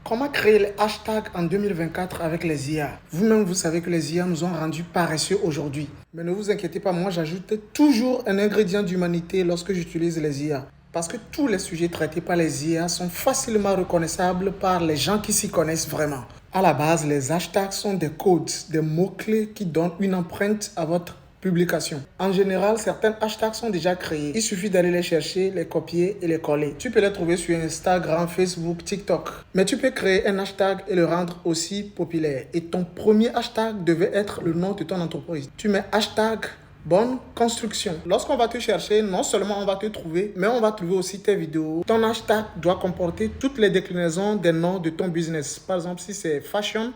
Comment créer les hashtags en 2024 avec les IA? Vous-même, vous savez que les IA nous ont rendus paresseux aujourd'hui. Mais ne vous inquiétez pas, moi j'ajoute toujours un ingrédient d'humanité lorsque j'utilise les IA. Parce que tous les sujets traités par les IA sont facilement reconnaissables par les gens qui s'y connaissent vraiment. À la base, les hashtags sont des codes, des mots-clés qui donnent une empreinte à votre publication. En général, certains hashtags sont déjà créés. Il suffit d'aller les chercher, les copier et les coller. Tu peux les trouver sur Instagram, Facebook, TikTok. Mais tu peux créer un hashtag et le rendre aussi populaire. Et ton premier hashtag devait être le nom de ton entreprise. Tu mets hashtag bonne construction. Lorsqu'on va te chercher, non seulement on va te trouver, mais on va trouver aussi tes vidéos. Ton hashtag doit comporter toutes les déclinaisons des noms de ton business. Par exemple, si c'est fashion,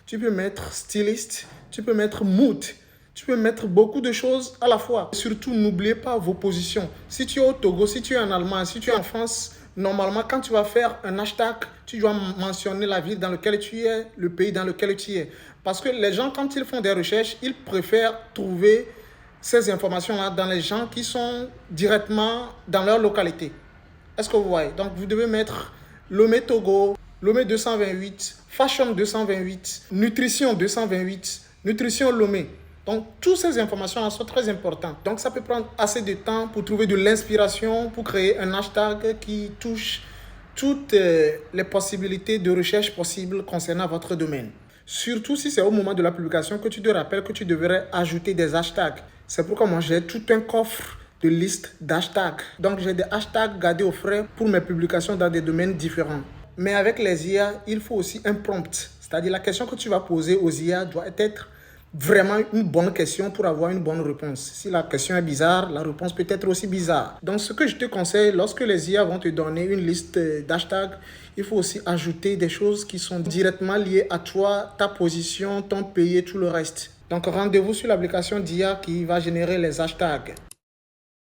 tu peux mettre styliste, tu peux mettre mood. Tu peux mettre beaucoup de choses à la fois. Surtout, n'oubliez pas vos positions. Si tu es au Togo, si tu es en Allemagne, si tu es en France, normalement, quand tu vas faire un hashtag, tu dois mentionner la ville dans laquelle tu es, le pays dans lequel tu es. Parce que les gens, quand ils font des recherches, ils préfèrent trouver ces informations-là dans les gens qui sont directement dans leur localité. Est-ce que vous voyez? Donc, vous devez mettre Lomé Togo, Lomé 228, Fashion 228, Nutrition 228, Nutrition Lomé. Donc, toutes ces informations sont très importantes. Donc, ça peut prendre assez de temps pour trouver de l'inspiration, pour créer un hashtag qui touche toutes les possibilités de recherche possibles concernant votre domaine. Surtout si c'est au moment de la publication que tu te rappelles que tu devrais ajouter des hashtags. C'est pourquoi moi, j'ai tout un coffre de listes d'hashtags. Donc, j'ai des hashtags gardés au frais pour mes publications dans des domaines différents. Mais avec les IA, il faut aussi un prompt. C'est-à-dire la question que tu vas poser aux IA doit être vraiment une bonne question pour avoir une bonne réponse. Si la question est bizarre, la réponse peut être aussi bizarre. Donc, ce que je te conseille, lorsque les IA vont te donner une liste d'hashtags, il faut aussi ajouter des choses qui sont directement liées à toi, ta position, ton pays et tout le reste. Donc, rendez-vous sur l'application d'IA qui va générer les hashtags.